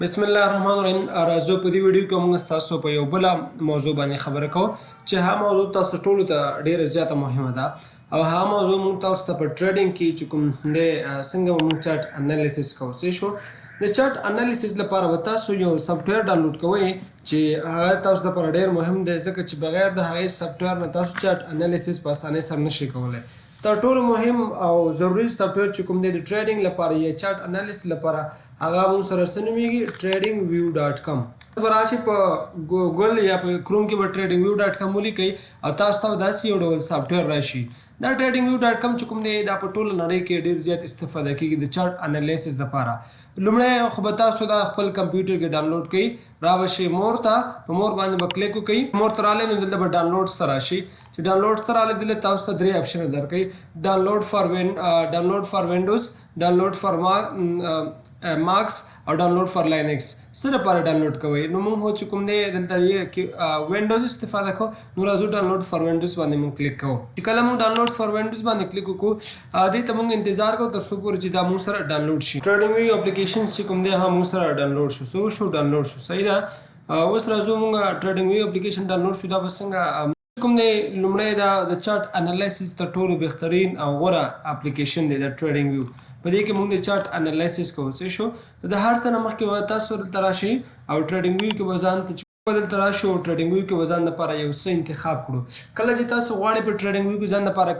بسم الله الرحمن الرحیم. راځو په دې ویډیو کې موږ تاسو په یو بل موضوع باندې خبره کوو چې هغه موضوع تاسو ټولو ته ډیره زیاته مهمه ده او هغه موضوع موږ تاسو ته په ټریډنګ کې چې کوم د څنګه موږ چارت انالیسس کوو. څه شو د چارت انالیسس لپاره به تاسو یو سافټویر ډاونلوډ کوئ چې هغه تاسو لپاره ډیر مهم دی ځکه چې بغیر د هغې سافټویر نه تاسو چارت انالیسس په اسانۍ سره نشئ کولی. تر ټولو مهم او ضروري سافټویر چې کوم دی د ټریډنګ لپاره یا چارت انالیسس لپاره هغه موږ سره څه نومیږي TradingView.com. به راشي په ګوګل یا په کروم کې به TradingView.com ولیکئ او تاسو ته داسې یو ډول سافټویر راشي. دا TradingView.com چې کوم دی دا په ټوله نړۍ کې ډېر زیات استفاده کېږي د چارت انالیسس لپاره. لومړی خو به تاسو دا خپل کمپیوټر کې ډاونلوډ کړئ، را به شئ مور ته، په مور باندې به کلیک وکړئ. مور ته راغلی نو دلته به ډاونلوډز ته راشئ. چې ډاونلوډز ته راغلی دلته تاسو ته درې اپشنه درکوي: ډاونلوډ فار وینډوز، ډاونلوډ فار ماکس او ډاونلوډ فار لینکس. څه لپاره ډاونلوډ کوئ؟ نو موږ چې کوم دی دلته وینډوز استفاده کوو، نو راځو ډاونلوډ فار وینډوز باندې موږ کلیک کوو. چې کله موږ ډاونلوډ فار وینډوز باندې کلیک وکړو دې ته موږ انتظار کوو تر څو پورې چې دا موږ سره ډاونلوډ شي. TradingView اپلیکیشن چې کوم دی هغه موږ سره ډاونلوډ شو. څه وشو؟ ډاونلوډ شو. صحیح ده. اوس راځو موږ TradingView اپلیکیشن ډاونلوډ شو. دا به څنګه کوم دی؟ لومړی دا د چارت انالیسس تر ټولو بهترین او غوره اپلیکیشن دی د TradingView. په دې کې موږ د چارت انالیسس کوو. څه شو؟ د هر څه نه مخکې به تاسو دلته راشئ او TradingView کې به ځان ته دلته راشو او TradingView کې به ځان لپاره یو څه انتخاب کړو. کله چې تاسو غواړئ په TradingView کې ځان لپاره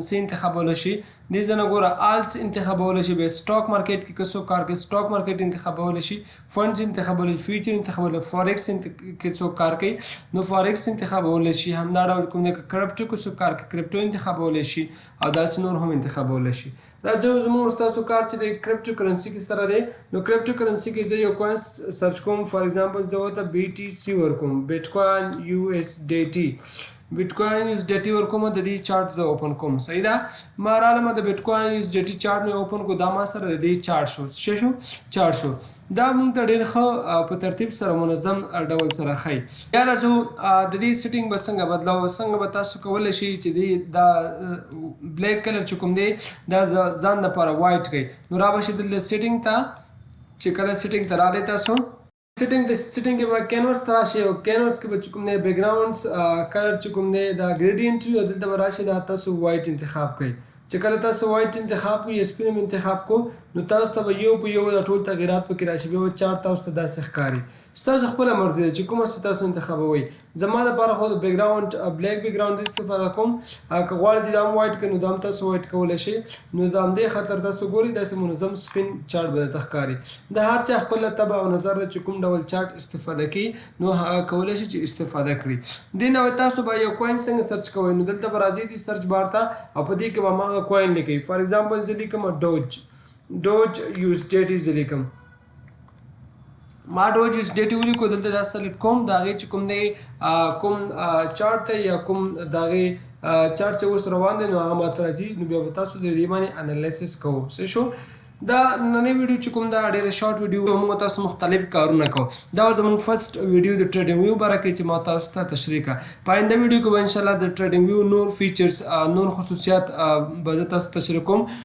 څه انتخابولی شي، دې ځای نه ګوره آلس انتخابولی شي. بیا سټاک مارکیټ کې که څوک کار کوي سټاک مارکیټ انتخابولی شي، فنډز انتخابولی شي، فیوچر انتخابولی، فارکس کې څوک کار کوي نو فارکس انتخابولی شي. همدا ډول کوم دی که کرپټو کې څوک کار کوي کرپټو انتخابولی شي او داسې نور هم انتخابولی شي. راځو زموږ ستاسو کار چې د کرپټو کرنسي کې سره دی نو کرپټو کرنسي کې زه یو کوین سرچ کوم. فار ایگزامپل زه ورته BTC ورکوم، بیټکوین USDT. بیټکوین USDT ورکوم، د دې چارت زه اوپن کوم. صحیح ده. ما رالم د بیټکوین USDT چارت مې اوپن کو، دا ما سره د دې چارت شو. څه شو؟ چارت شو. دا موږ ته ډېر ښه په ترتیب سره منظم ډول سره ښیي. بیا راځو د دې سیټینګ به څنګه بدلو. څنګه به تاسو کولی شئ چې دا بلیک کلر چې کوم دی دا ځان لپاره وایټ کړئ. نو را به شئ دلته سیټینګ ته. چې کله سیټینګ ته راغلی تاسو سیټینګ کې به کینورس ته راشئ او کینورس کې به چې کوم دی بیکګراونډ کلر چې کوم دی دا ګریډینټ وي او دلته به راشئ دا تاسو وایټ انتخاب کړئ. چې کله تاسو وایټ انتخاب کړئ یا سپین انتخاب کو نو تاسو ته به یو په یو دا ټول تغیرات پکې راشي. بیا به چارت تاسو ته داسې ښکاري. ستاسو خپله مرضي ده چې کومه څه تاسو انتخابوئ. زما دپاره خو د بیکګراونډ بلیک بیکګراونډ استفاده کوم. که غواړئ چې دا هم وایټ کړئ نو دا هم تاسو وایټ کولی شئ. نو د همدې خاطر تاسو ګورئ داسې منظم سپین چارت به درته ښکاري. د هر چا خپله طبع او نظر ده چې کوم ډول چارت استفاده کوي نو هغه کولی شي چې استفاده کړي. دې نه تاسو به یو کوین څنګه سرچ کوئ نو دلته به راځئ دې سرچ بار ته او په دې کې به هماغه کوین لیکئ. فار ایگزامپل زه لیکم ډوج USDT زه لیکم. ما ډوج USDT ولیکو، دلته دا سلیکټ کوم. د هغې چې کوم دی کوم چارت دی یا کوم د هغې چارت چې اوس روان دی نو هغه ماته راځي. نو بیا به تاسو د دې باندې انالیسس کوو. څه شو؟ دا نننۍ ویډیو چې کوم دا ډېره شارټ ویډیو موږ تاسو مختلف کارونه کوو. دا زموږ فرست ویډیو د TradingView باره کې چې ما تاسو ته تشریح کړه. په آینده ویډیو کې به انشاءالله د TradingView نور فیچرز نور خصوصیات به زه تاسو تشریح کوم.